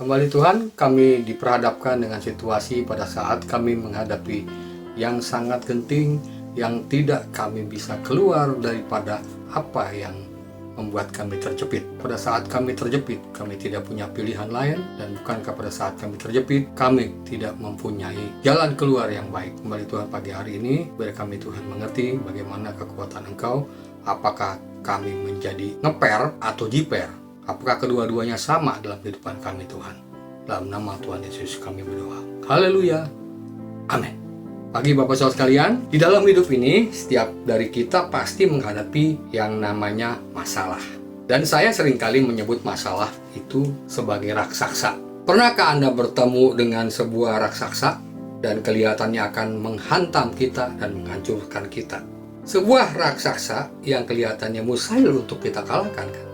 Kembali Tuhan, kami diperhadapkan dengan situasi pada saat kami menghadapi yang sangat genting, yang tidak kami bisa keluar daripada apa yang membuat kami terjepit. Pada saat kami terjepit, kami tidak punya pilihan lain, dan bukankah pada saat kami terjepit, kami tidak mempunyai jalan keluar yang baik. Kembali Tuhan, pagi hari ini, biar kami Tuhan mengerti bagaimana kekuatan Engkau. Apakah kami menjadi ngeper atau jiper? Apakah kedua-duanya sama dalam kehidupan kami Tuhan? Dalam nama Tuhan Yesus kami berdoa. Haleluya. Amin. Pagi Bapak Saudara sekalian, di dalam hidup ini setiap dari kita pasti menghadapi yang namanya masalah. Dan saya seringkali menyebut masalah itu sebagai raksasa. Pernahkah Anda bertemu dengan sebuah raksasa dan kelihatannya akan menghantam kita dan menghancurkan kita? Sebuah raksasa yang kelihatannya mustahil untuk kita kalahkan, kan?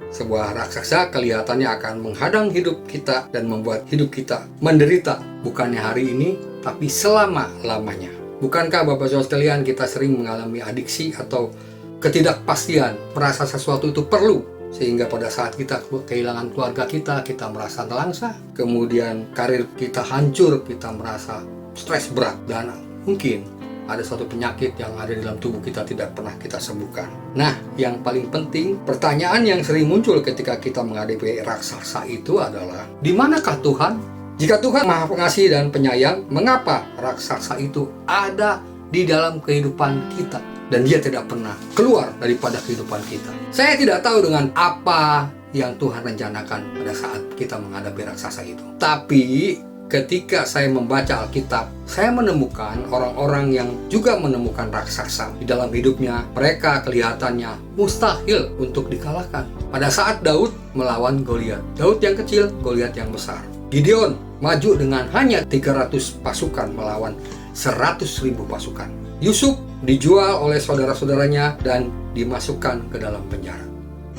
Sebuah raksasa kelihatannya akan menghadang hidup kita dan membuat hidup kita menderita, bukannya hari ini, tapi selama-lamanya. Bukankah Bapak Saudara sekalian, kita sering mengalami adiksi atau ketidakpastian, merasa sesuatu itu perlu, sehingga pada saat kita kehilangan keluarga kita merasa nelangsa, kemudian karir kita hancur, kita merasa stres berat, dan mungkin ada suatu penyakit yang ada di dalam tubuh kita tidak pernah kita sembuhkan. Nah, yang paling penting, pertanyaan yang sering muncul ketika kita menghadapi raksasa itu adalah, di manakah Tuhan? Jika Tuhan Maha Pengasih dan Penyayang, mengapa raksasa itu ada di dalam kehidupan kita dan dia tidak pernah keluar daripada kehidupan kita? Saya tidak tahu dengan apa yang Tuhan rencanakan pada saat kita menghadapi raksasa itu. Tapi ketika saya membaca Alkitab, saya menemukan orang-orang yang juga menemukan raksasa di dalam hidupnya. Mereka kelihatannya mustahil untuk dikalahkan. Pada saat Daud melawan Goliat, Daud yang kecil, Goliat yang besar. Gideon maju dengan hanya 300 pasukan melawan 100.000 pasukan. Yusuf dijual oleh saudara-saudaranya dan dimasukkan ke dalam penjara.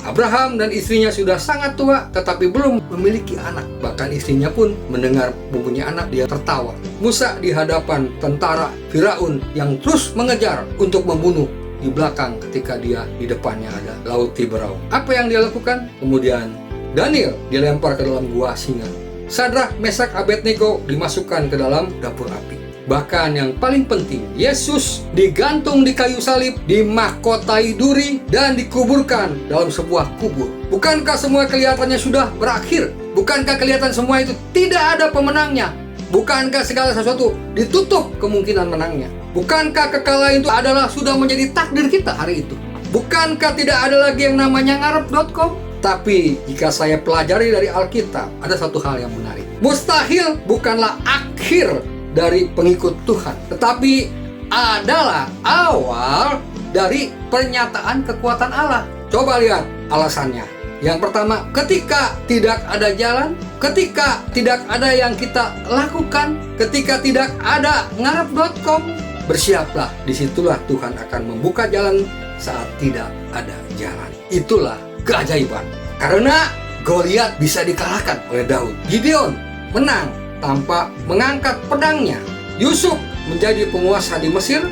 Abraham dan istrinya sudah sangat tua tetapi belum memiliki anak. Bahkan istrinya pun mendengar mempunyai anak, dia tertawa. Musa di hadapan tentara Firaun yang terus mengejar untuk membunuh. Di belakang ketika dia di depannya ada Laut Tiberau. Apa yang dia lakukan? Kemudian Daniel dilempar ke dalam gua singa. Sadrak, Mesak, Abednego dimasukkan ke dalam dapur api. Bahkan yang paling penting, Yesus digantung di kayu salib, dimahkotai duri, dan dikuburkan dalam sebuah kubur. Bukankah semua kelihatannya sudah berakhir? Bukankah kelihatan semua itu tidak ada pemenangnya? Bukankah segala sesuatu ditutup kemungkinan menangnya? Bukankah kekalahan itu adalah sudah menjadi takdir kita hari itu? Bukankah tidak ada lagi yang namanya ngarep.com? Tapi jika saya pelajari dari Alkitab, ada satu hal yang menarik. Mustahil bukanlah akhir dari pengikut Tuhan, tetapi adalah awal dari pernyataan kekuatan Allah. Coba lihat alasannya. Yang pertama, ketika tidak ada jalan, ketika tidak ada yang kita lakukan, ketika tidak ada ngarep.com, bersiaplah, disitulah Tuhan akan membuka jalan saat tidak ada jalan. Itulah keajaiban. Karena Goliat bisa dikalahkan oleh Daud. Gideon menang tanpa mengangkat pedangnya. Yusuf menjadi penguasa di Mesir.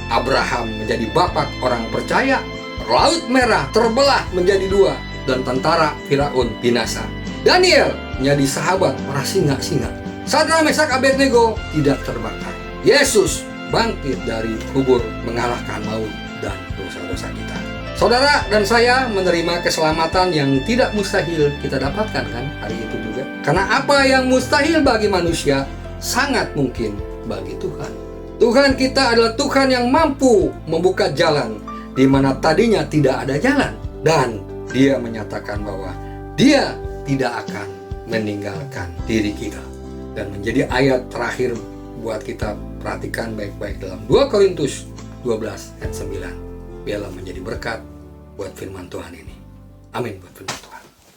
Abraham menjadi bapak orang percaya. Laut Merah terbelah menjadi dua dan tentara Firaun binasa. Daniel menjadi sahabat para singa-singa. Sadrak, Mesak, Abednego tidak terbakar. Yesus bangkit dari kubur mengalahkan maut dan dosa-dosa kita. Saudara dan saya menerima keselamatan yang tidak mustahil kita dapatkan, kan, hari itu juga. Karena apa yang mustahil bagi manusia sangat mungkin bagi Tuhan. Tuhan kita adalah Tuhan yang mampu membuka jalan di mana tadinya tidak ada jalan. Dan Dia menyatakan bahwa Dia tidak akan meninggalkan diri kita. Dan menjadi ayat terakhir buat kita perhatikan baik-baik dalam 2 Korintus 12 ayat 9. Biarlah menjadi berkat buat firman Tuhan ini. Amin buat firman Tuhan.